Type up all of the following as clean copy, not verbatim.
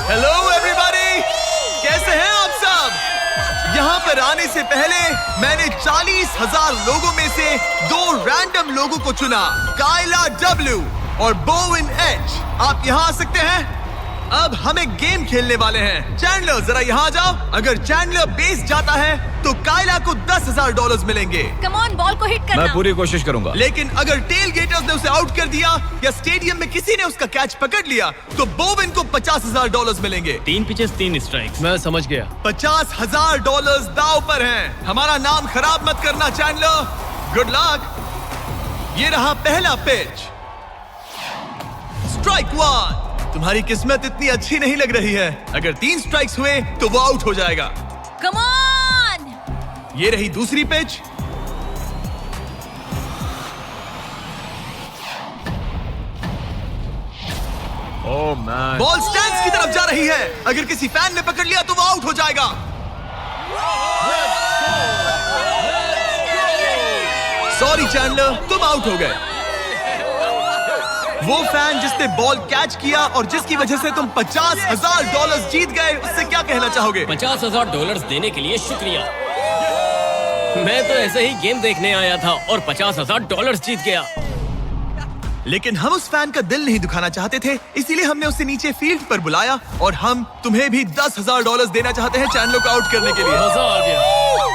Hello everybody, कैसे हैं आप सब? यहाँ पर आने से पहले मैंने 40,000 लोगों में से 2 रैंडम लोगों को चुना, काइला W और बोविन H। आप यहाँ आ सकते हैं? अब हम एक गेम खेलने वाले हैं। चैंडलर जरा यहाँ आ जाओ। अगर चैंडलर बेस जाता है तो काइला को $10,000 मिलेंगे। कम ऑन, बॉल को हिट करना। मैं पूरी कोशिश करूंगा। लेकिन अगर टेल गेटर्स ने उसे आउट कर दिया या स्टेडियम में किसी ने उसका कैच पकड़ लिया तो बोविन को $50,000 मिलेंगे। 3 पिचेस 3 स्ट्राइक्स। मैं समझ गया। $50,000 दाव पर हैं। हमारा नाम खराब मत करना चैंडलर। Good luck. ये रहा पहला पिच। स्ट्राइक 1। तुम्हारी किस्मत इतनी अच्छी नहीं लग रही है। अगर 3 स्ट्राइक्स हुए तो वो आउट हो जाएगा। Come on. ये रही दूसरी pitch. Oh man, ball stands की तरफ जा रही है। अगर किसी फैन ने पकड़ लिया तो वो आउट हो जाएगा। सॉरी चैंडलर, तुम आउट हो गए। वो फैन जिसने बॉल कैच किया और जिसकी वजह से तुम $50,000 जीत गए, उससे क्या कहना चाहोगे? $50,000 देने के लिए शुक्रिया। मैं तो ऐसे ही गेम देखने आया था और $50,000 जीत गया। लेकिन हम उस फैन का दिल नहीं दुखाना चाहते थे, इसीलिए हमने उसे नीचे फील्ड पर बुलाया और हम तुम्हें भी $10,000 देना चाहते हैं चैंडलर को आउट करने के लिए। मजा आ गया।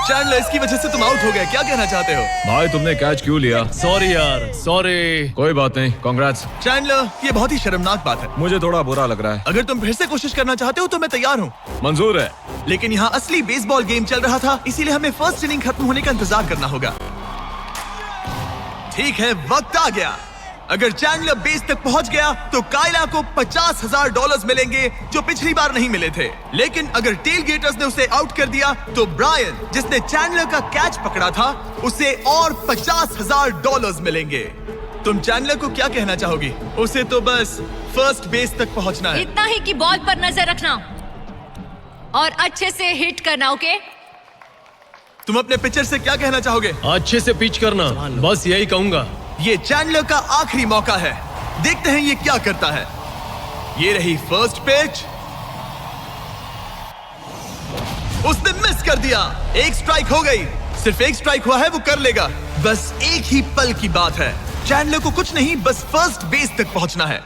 चैंडलर, इसकी वजह से तुम आउट हो गए, क्या कहना चाहते हो? भाई तुमने कैच क्यों लिया? सॉरी यार, सॉरी। कोई बात नहीं, कांग्रेट्स। चैंडलर, ये बहुत ही शर्मनाक बात है। मुझे थोड़ा बुरा लग रहा है। अगर तुम फिर से कोशिश करना चाहते हो तो मैं तैयार हूँ। मंजूर है। लेकिन यहाँ असली बेसबॉल गेम चल रहा था, इसीलिए हमें फर्स्ट इनिंग खत्म होने का इंतजार करना होगा। ठीक है, वक्त आ गया। अगर चैंडलर बेस तक पहुंच गया तो काइला को $50,000 मिलेंगे जो पिछली बार नहीं मिले थे। लेकिन अगर टेल गेटर्स ने उसे आउट कर दिया तो ब्रायन, जिसने चैंडलर का कैच पकड़ा था, उसे और $50,000 मिलेंगे। तुम चैंडलर को क्या कहना चाहोगी? उसे तो बस फर्स्ट बेस तक पहुंचना है। इतना ही कि बॉल पर नजर रखना और अच्छे से हिट करना। ओके? तुम अपने पिचर से क्या कहना चाहोगे? अच्छे से पिच करना, बस यही कहूंगा। ये चैंडलर का आखिरी मौका है। देखते हैं ये क्या करता है। ये रही फर्स्ट पिच। उसने मिस कर दिया। 1 स्ट्राइक हो गई। सिर्फ 1 स्ट्राइक हुआ है, वो कर लेगा। बस एक ही पल की बात है। चैंडलर को कुछ नहीं, बस फर्स्ट बेस तक पहुंचना है।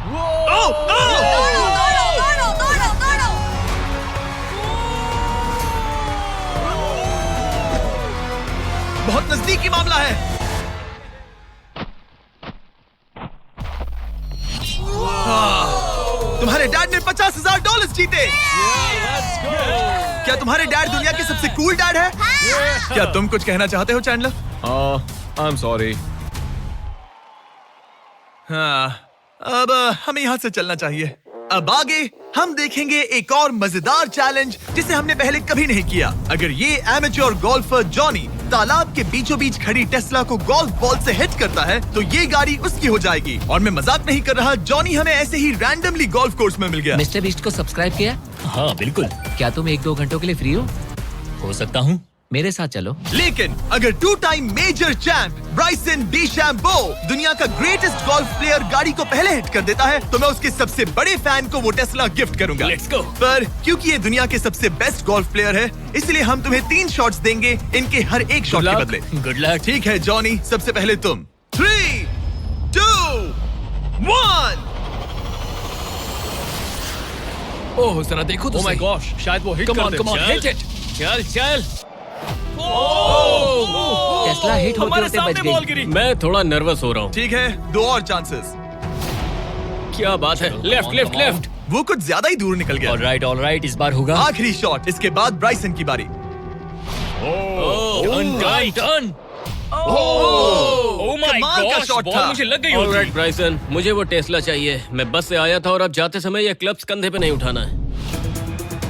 दौड़ो, दौड़ो, दौड़ो, दौड़ो। बहुत नजदीकी मामला है। तुम्हारे डैड ने $50,000 जीते। क्या तुम्हारे डैड दुनिया के सबसे कूल डैड है? क्या तुम कुछ कहना चाहते हो चैंडलर? I am sorry. हाँ, अब हमें यहाँ से चलना चाहिए। अब आगे हम देखेंगे एक और मजेदार चैलेंज जिसे हमने पहले कभी नहीं किया। अगर ये एमेच्योर गोल्फर जॉनी तालाब के बीचों बीच खड़ी टेस्ला को गोल्फ बॉल से हिट करता है तो ये गाड़ी उसकी हो जाएगी। और मैं मजाक नहीं कर रहा, जॉनी हमें ऐसे ही रैंडमली गोल्फ कोर्स में मिल गया। मिस्टर बीस्ट को सब्सक्राइब किया? हाँ बिल्कुल। क्या तुम 1-2 घंटों के लिए फ्री हो सकता हूँ। मेरे साथ चलो। लेकिन अगर 2 टाइम मेजर चैंप ब्राइसन डीचैम्बो दुनिया का ग्रेटेस्ट गोल्फ प्लेयर गाड़ी को पहले हिट कर देता है तो मैं उसके सबसे बड़े फैन को वो टेस्ला गिफ्ट करूंगा। Let's go। पर क्योंकि ये दुनिया के सबसे बेस्ट गोल्फ प्लेयर है, इसलिए हम तुम्हें 3 शॉट्स देंगे, इनके हर एक शॉट के बदले। Good luck. ठीक है जॉनी, सबसे पहले तुम। 3, 2, 1। ओह जरा देखो तो। ओह माय गॉश, शायद वो हिट कर दे। Come on, hit it. चल चल। टेस्ला हिट होते होते बच गई। मैं थोड़ा नर्वस हो रहा हूँ। ठीक है, 2 और चांसेस। क्या बात है। Left left left. वो कुछ ज्यादा ही दूर निकल गया। ऑलराइट, इस बार होगा। आखिरी शॉट, इसके बाद ब्राइसन की बारी। टर्न। ओह माय कमाल का गॉश, शॉट बॉल था। मुझे लग गई। ऑलराइट ब्राइसन, मुझे वो टेस्ला चाहिए। मैं बस से आया था और अब जाते समय ये क्लब्स कंधे पे नहीं उठाना है।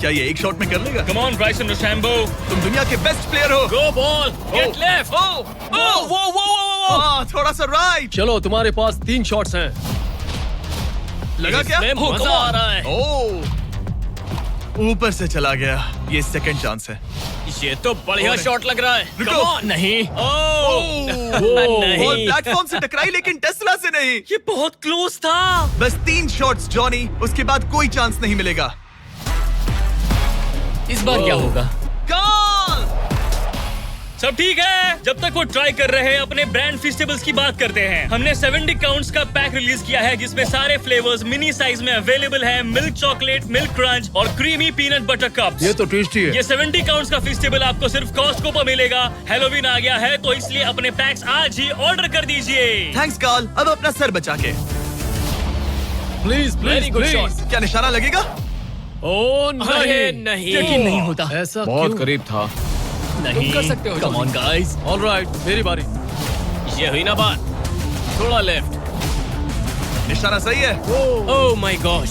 क्या ये एक शॉट में कर लेगा? कम ऑन ब्राइसन डीचैम्बो, तुम दुनिया के बेस्ट प्लेयर हो। गो बॉल, गेट लेफ्ट। वो थोड़ा सा राइट। चलो, तुम्हारे पास 3 शॉट्स हैं। लगा क्या? मजा आ रहा है। ओह, ऊपर से चला गया। ये सेकंड चांस है। ये तो बढ़िया शॉट लग रहा है। रुको। Come on! नहीं। बॉल नहीं। प्लेटफॉर्म से टकराई लेकिन टेस्ला से नहीं। ये बहुत क्लोज था। बस 3 शॉट्स जॉनी, उसके बाद कोई चांस नहीं मिलेगा। इस बार क्या होगा? गोल! सब ठीक है। जब तक वो ट्राई कर रहे हैं, अपने ब्रांड फेस्टिवल्स की बात करते हैं। हमने 70 काउंट्स का पैक रिलीज किया है जिसमें सारे फ्लेवर्स मिनी साइज में अवेलेबल है। मिल्क चॉकलेट, मिल्क क्रंच और क्रीमी पीनट बटर कप्स। ये तो टेस्टी है। ये 70 काउंट्स का फेस्टिवल आपको सिर्फ कॉस्टको पर मिलेगा। हैलोवीन आ गया है तो इसलिए अपने पैक्स आज ही ऑर्डर कर दीजिए। थैंक्स कार्ल, अब अपना सर बचा के। Please Very good shot. क्या निशाना लगेगा? ओ अरे नहीं, नहीं। यकीन नहीं होता। ऐसा बहुत क्यों? करीब था। नहीं कर सकते हो, Come on guys. ऑलराइट, मेरी बारी। ये हुई ना बात। थोड़ा लेफ्ट। निशाना सही है। ओह माय गॉश।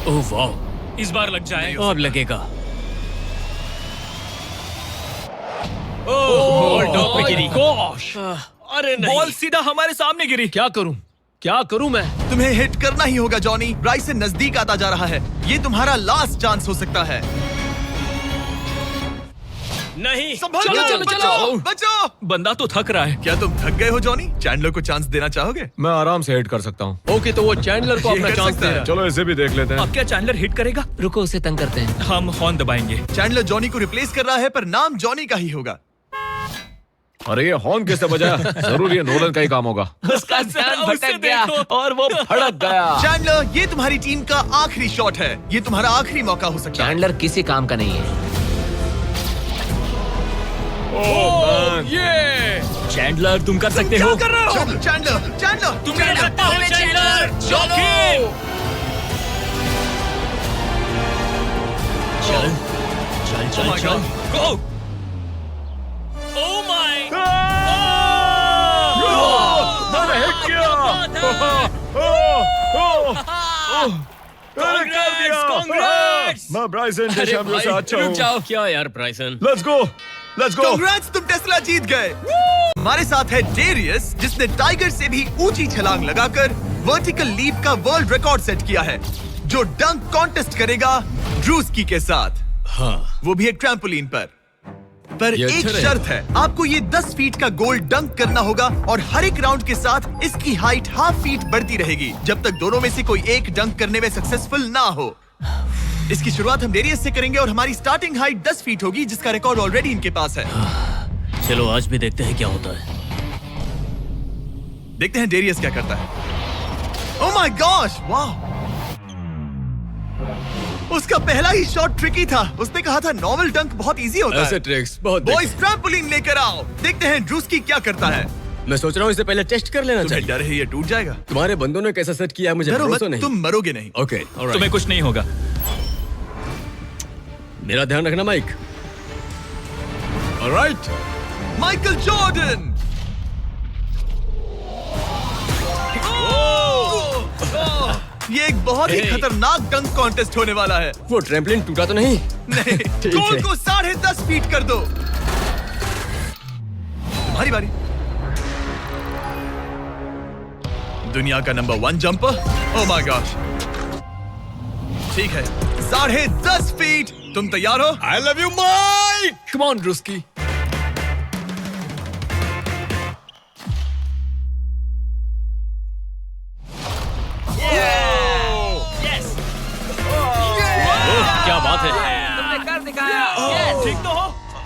Oh wow. इस बार लग जाए। अब लगेगा। ओह बॉल टॉप पे गिरी। गॉश, अरे नहीं। बॉल सीधा हमारे सामने गिरी। क्या करूं? क्या करूं मैं? तुम्हें हिट करना ही होगा जॉनी। ब्राइसन नजदीक आता जा रहा है। ये तुम्हारा लास्ट चांस हो सकता है। नहीं। संभल चलो, के, चलो, बचो, चलो। बचो। बंदा तो थक रहा है। क्या तुम थक गए हो जॉनी? चैंडलर को चांस देना चाहोगे? मैं आराम से हिट कर सकता हूँ। ओके, तो वो चैंडलर को ये अपना कर चांस सकता दे है। रहा है। चलो इसे भी देख लेते हैं। अब क्या चैंडलर हिट करेगा? रुको, उसे तंग करते हैं। हम हॉर्न दबाएंगे। चैंडलर जॉनी को रिप्लेस कर रहा है पर नाम जॉनी का ही होगा। अरे ये हॉर्न किसने बजाया? जरूर ये नोलन का ही काम होगा। उसका ध्यान उसे भटक गया देखो। और वो भड़क गया। चैंडलर, ये तुम्हारी टीम का आखिरी शॉट है। ये तुम्हारा आखिरी मौका हो सकता है। चैंडलर किसी काम का नहीं है। ये चैंडलर तुम कर सकते क्या हो। कर रहे हो? चैंडलर, चैंडलर, तुम कर सकते हो चैंडलर। चलो। चल चल Oh चल my चल। God. गो। Oh my. मैंने हिट Congrats! मैं ब्राइसन के चैंपियन से अच्छा रुक हूँ। जाओ। क्या यार ब्राइसन? Let's go, let's go. Congrats, तुम टेस्ला जीत गए। हमारे साथ है डेरियस, जिसने टाइगर से भी ऊंची छलांग लगाकर वर्टिकल लीप का वर्ल्ड रिकॉर्ड सेट किया है, जो डंक कॉन्टेस्ट करेगा ड्रूस्की के साथ। हाँ। वो भी एक ट्रैम्पोलिन पर ये एक अच्छा शर्त है, आपको ये 10 फीट का गोल डंक करना होगा और हर एक राउंड के साथ इसकी हाइट ½ फीट बढ़ती रहेगी जब तक दोनों में से कोई एक डंक करने में सक्सेसफुल ना हो। इसकी शुरुआत हम डेरियस से करेंगे और हमारी स्टार्टिंग हाइट 10 फीट होगी, जिसका रिकॉर्ड ऑलरेडी इनके पास है। चलो आज भी देखते हैं क्या होता है। देखते हैं डेरियस क्या करता है। ओह माय गॉश, वाह! उसका पहला ही शॉट ट्रिकी था। उसने कहा था नॉर्मल डंक बहुत इजी होता ऐसे है। ट्रिक्स बहुत बॉयज, ट्रैम्पोलिन लेकर आओ। देखते हैं ड्रूस्की क्या करता है। मैं सोच रहा हूँ इसे पहले टेस्ट कर लेना तुम्हें चाहिए। डर है ये टूट जाएगा? तुम्हारे बंदों ने कैसा सेट किया है मुझे डरो भरोसा मत, नहीं। तुम मरोगे नहीं। ओके तुम्हें कुछ नहीं होगा। मेरा ध्यान रखना माइक। ऑलराइट। Michael Jordan. ये एक बहुत ही Hey. खतरनाक डंक कॉन्टेस्ट होने वाला है। वो ट्रैम्पलिन टूटा तो नहीं? नहीं, ठीक गोल है। को 10.5 फीट कर दो। तुम्हारी बारी। दुनिया का number 1 jumper. Oh my gosh. ठीक है, 10.5 फीट। तुम तैयार हो? I love you Mike. Come on Druski. क्या बात है? तुमने कर दिखाया। ठीक तो हो?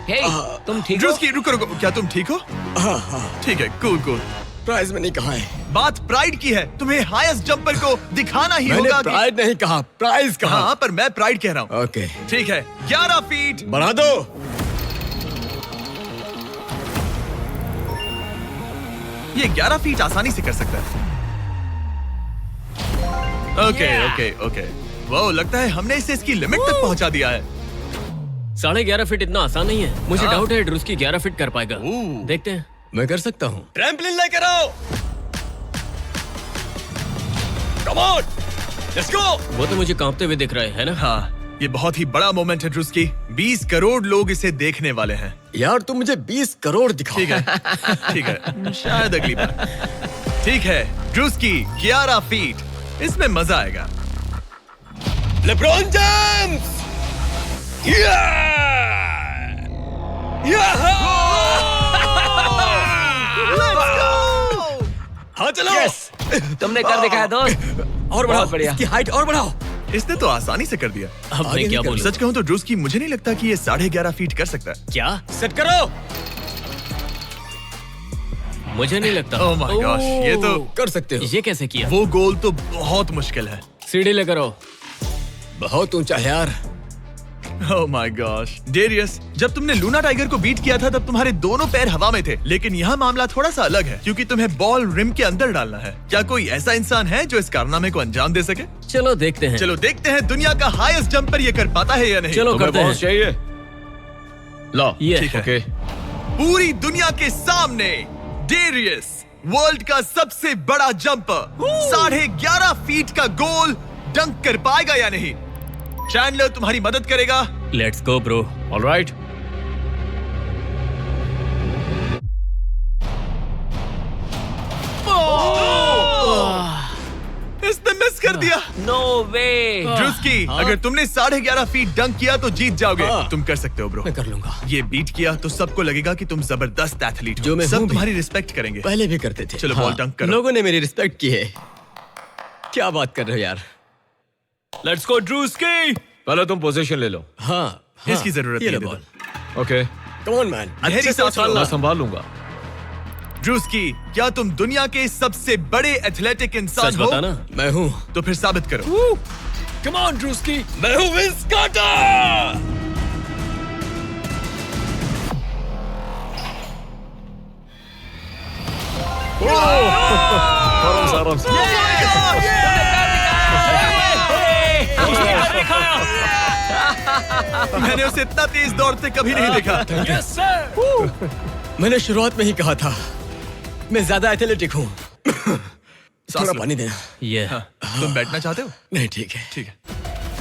हे, तुम ठीक हो? ड्रूस्की, रुको रुको, क्या तुम ठीक हो? ठीक है, कूल कूल। प्राइज में नहीं कहा है। बात प्राइड की है। तुम्हें हाईएस्ट जंपर को दिखाना ही मैंने होगा कि... प्राइड नहीं कहा, प्राइज कहा। हाँ, पर मैं प्राइड कह रहा हूँ। ओके ठीक है, 11 फीट। बढ़ा दो। ये 11 फीट आसानी से कर सकता है। Okay okay okay. वो लगता है हमने इसे इसकी लिमिट तक पहुंचा दिया है। 11.5 फीट इतना आसान नहीं है। मुझे हाँ। डाउट है ड्रूस्की 11 फीट कर पाएगा। देखते हैं। मैं कर सकता हूँ। ट्रैम्पलिन लेकर आओ। Come on, let's go. वो तो मुझे कांपते हुए दिख रहे हैं ना? हाँ, ये बहुत ही बड़ा मोमेंट है ड्रूस्की। 20 करोड़ लोग इसे देखने वाले हैं। यार तुम मुझे 20 करोड़ दिखाओ। ठीक है, ठीक है, शायद अगली बार। ठीक है, ड्रूस्की 11 फीट। इसमें मजा आएगा। LeBron James. हाँ चलो। तुमने कर दिखाया दोस्त। और बढ़ाओ, बहुत बढ़िया। इसकी हाइट और बढ़ाओ। इसने तो आसानी से कर दिया। अब आगे मैं क्या नहीं कर- बोलूं? सच कहूं तो ड्रूस्की मुझे नहीं लगता कि ये 11.5 फीट कर सकता है। क्या सेट करो? मुझे नहीं लगता। Oh my gosh, ये तो कर सकते हो। ये कैसे किया? वो गोल तो बहुत मुश्किल है। सीढ़ी लेकर आओ। बहुत ऊंचा है यार। Oh my gosh, डेरियस, जब तुमने लूना टाइगर को बीट किया था तब तुम्हारे दोनों पैर हवा में थे, लेकिन यहाँ मामला थोड़ा सा अलग है क्योंकि तुम्हें बॉल रिम के अंदर डालना है। क्या कोई ऐसा इंसान है जो इस कारनामे को अंजाम दे सके? चलो देखते हैं। चलो देखते हैं दुनिया का हाईएस्ट जंपर ये कर पाता है या नहीं। चलो तुम्हें करते बॉस हैं। चाहिए? लो ये ठीक है। ओके। पूरी दुनिया के सामने डेरियस, वर्ल्ड का सबसे बड़ा जंपर, 11.5 फीट का गोल डंक कर पाएगा या नहीं? चैंडलर तुम्हारी मदद करेगा। Let's go bro. ऑलराइट। इसने मिस कर दिया। नो वे। ड्रूस्की, अगर तुमने 11.5 फीट डंक किया तो जीत जाओगे। हाँ। तुम कर सकते हो ब्रो। मैं कर लूंगा। ये बीट किया तो सबको लगेगा कि तुम जबरदस्त एथलीट हो। जो मैं सब हूं भी। तुम्हारी रिस्पेक्ट करेंगे। पहले भी करते थे। चलो, बॉल डंक करो। लोगों ने मेरी रिस्पेक्ट की है। क्या बात कर रहे हो यार? Let's go Druski. पहले तुम पोजीशन ले लो। हाँ, इसकी जरूरत ये नहीं लो है। Ball. Okay, come on man. गहरी अच्छे से सांस लो। उछालना। मैं संभाल लूंगा। ड्रूस्की, क्या तुम दुनिया के सबसे बड़े एथलेटिक इंसान सच हो? बताना। मैं हूँ। तो फिर साबित करो। Come on Druski. मैं हूँ विंस कार्टर। आराम से। मैंने उसे इतना तेज दौड़ते कभी नहीं देखा। Yes sir. मैंने शुरुआत में ही कहा था, मैं ज्यादा एथलेटिक हूँ। थोड़ा लो। पानी देना। ये तुम बैठना चाहते हो? नहीं, ठीक है। ठीक है।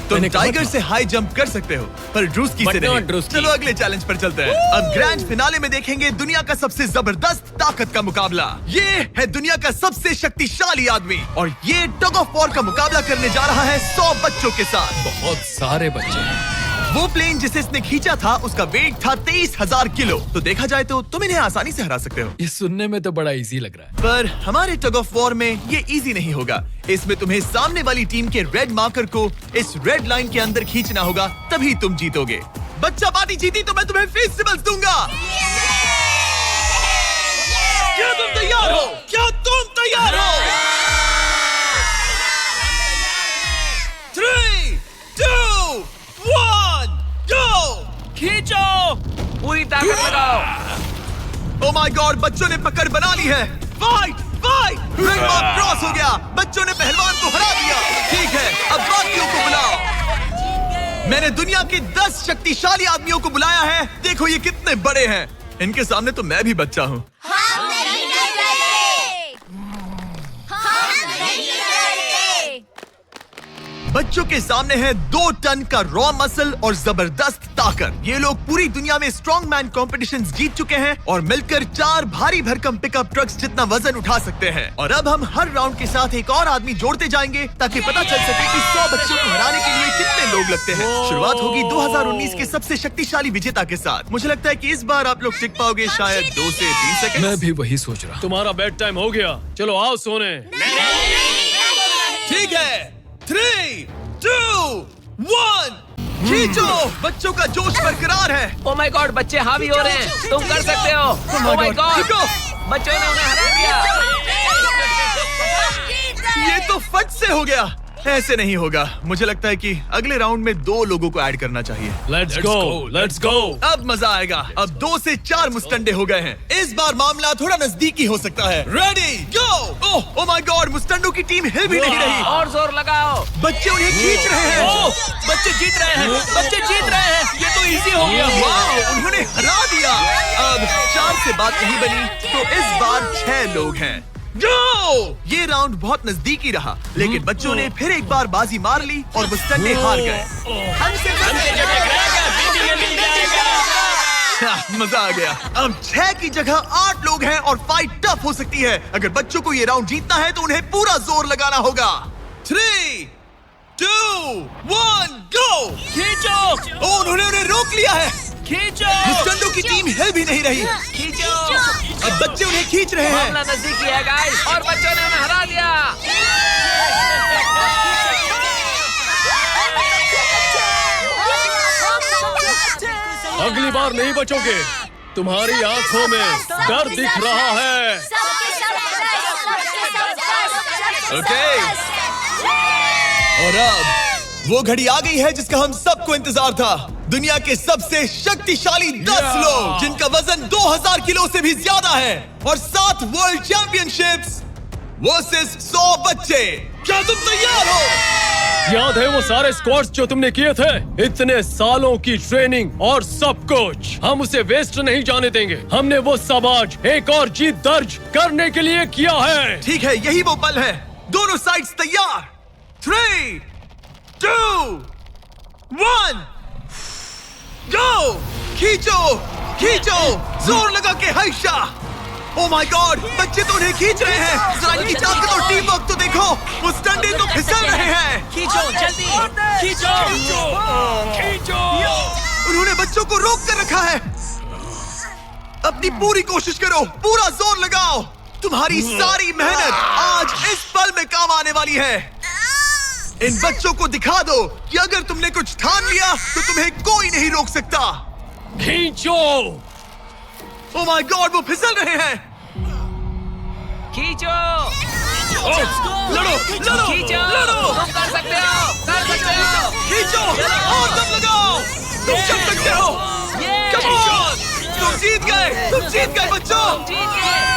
तुम मैंने कहा टाइगर था। से हाई जंप कर सकते हो, पर ड्रूस्की से But not नहीं। ड्रूस्की। चलो अगले चैलेंज पर चलते हैं। अब ग्रैंड फिनाले में देखेंगे दुनिया का सबसे जबरदस्त ताकत का मुकाबला। ये है दुनिया का सबसे शक्तिशाली आदमी और ये टग ऑफ वॉर का मुकाबला करने जा रहा है 100 बच्चों के साथ। बहुत सारे बच्चे हैं। वो प्लेन जिसे इसने खींचा था उसका वेट था 23,000 किलो। तो देखा जाए तो तुम इन्हें आसानी से हरा सकते हो। ये सुनने में तो बड़ा इजी लग रहा है। पर हमारे टग ऑफ वॉर में ये इजी नहीं होगा। इसमें तुम्हें सामने वाली टीम के रेड मार्कर को इस रेड लाइन के अंदर खींचना होगा, तभी तुम जीतोगे। बच्चा पार्टी जीती तो मैं तुम्हें फेस्टिवल्स दूंगा। क्या तुम तैयार हो? क्या तुम तैयार हो? 3, 2, 1, go! खींचो, पूरी ताकत लगाओ। ओ माय गॉड, बच्चों ने पकड़ बना ली है। Fight fight, red mark cross हो गया। बच्चों ने पहलवान को हरा दिया। ठीक है, अब बाकियों को बुलाओ। मैंने दुनिया के 10 शक्तिशाली आदमियों को बुलाया है। देखो ये कितने बड़े हैं। इनके सामने तो मैं भी बच्चा हूँ। बच्चों के सामने है 2 टन का रॉ मसल और जबरदस्त ताकत। ये लोग पूरी दुनिया में स्ट्रॉन्ग मैन कॉम्पिटिशंस जीत चुके हैं और मिलकर 4 भारी भरकम पिकअप ट्रक्स जितना वजन उठा सकते हैं। और अब हम हर राउंड के साथ एक और आदमी जोड़ते जाएंगे ताकि पता चल सके कि 100 बच्चों को हराने के लिए कितने लोग लगते हैं। शुरुआत होगी 2019 के सबसे शक्तिशाली विजेता के साथ। मुझे लगता है कि इस बार आप लोग टिक पाओगे शायद 2 से 3 सेकंड। मैं भी वही सोच रहा हूँ। तुम्हारा बेड टाइम हो गया, चलो आओ सोने। ठीक है, 3, 2, 1, खींचो। बच्चों का जोश बरकरार है। ओ माय गॉड, बच्चे हावी हो रहे हैं। तुम कर सकते हो। ओ माय गॉड, खींचो। बच्चों ने उन्हें हरा दिया। ये तो फट से हो गया। ऐसे नहीं होगा। मुझे लगता है कि अगले राउंड में 2 लोगों को ऐड करना चाहिए। Let's go, let's go. अब मजा आएगा। अब 2 से 4 मुस्टंडे हो गए हैं। इस बार मामला थोड़ा नजदीकी हो सकता है। Ready, go. Oh my god, मुस्टंडों की टीम हिल भी नहीं रही। और जोर लगाओ। बच्चे उन्हें खींच रहे हैं। बच्चे जीत रहे हैं, बच्चे जीत रहे हैं। ये तो इजी हो गया। वाह, उन्होंने हरा दिया। अब 4 से बात नहीं बनी तो इस बार 6 लोग हैं। गो! ये राउंड बहुत नजदीकी रहा, लेकिन बच्चों ने फिर एक बार बाजी मार ली और मुस्टंडे हार गए। मजा आ गया। अब 6 की जगह 8 लोग हैं और फाइट टफ हो सकती है। अगर बच्चों को ये राउंड जीतना है तो उन्हें पूरा जोर लगाना होगा। 3, 2, 1, गो! खींचो। उन्होंने उन्हें रोक लिया है। खींचो मुस्टंडो की टीम हिल भी नहीं रही। खींचो अब बच्चे उन्हें खींच रहे हैं। मामला नजदीकी है गाइस और बच्चों ने उन्हें हरा दिया। अगली बार नहीं बचोगे। तुम्हारी आंखों में डर दिख रहा है। ओके। और अब वो घड़ी आ गई है जिसका हम सबको इंतजार था। दुनिया के सबसे शक्तिशाली 10 लोग जिनका वजन 2000 किलो से भी ज्यादा है और 7 वर्ल्ड चैंपियनशिप्स वर्सेस 100 बच्चे। क्या तुम तैयार हो? याद है वो सारे स्क्वाट्स जो तुमने किए थे? इतने सालों की ट्रेनिंग और सब कुछ, हम उसे वेस्ट नहीं जाने देंगे। हमने वो सब आज एक और जीत दर्ज करने के लिए किया है। ठीक है, यही वो पल है। दोनों साइड्स तैयार। 3, 2, 1, गो! खींचो, खींचो, जोर लगा के हैशा। ओह माय गॉड, बच्चे तो उन्हें खींच रहे हैं। जरा इनकी ताकत और टीम वर्क तो देखो। वो स्टंडे तो फिसल रहे हैं। खींचो जल्दी खींचो खींचो। उन्होंने बच्चों को रोक कर रखा है। अपनी पूरी कोशिश करो, पूरा जोर लगाओ। तुम्हारी सारी मेहनत आज इस पल में काम आने वाली है। इन बच्चों को दिखा दो कि अगर तुमने कुछ ठान लिया तो तुम्हें कोई नहीं रोक सकता। खींचो। ओह माय गॉड, वो फिसल रहे हैं। खींचो लड़ो, लड़ो, खींचो लड़ो। तुम कर सकते हो खींचो और दम लगाओ। तुम कर सकते हो। Come on! तुम जीत गए बच्चों। जीत गए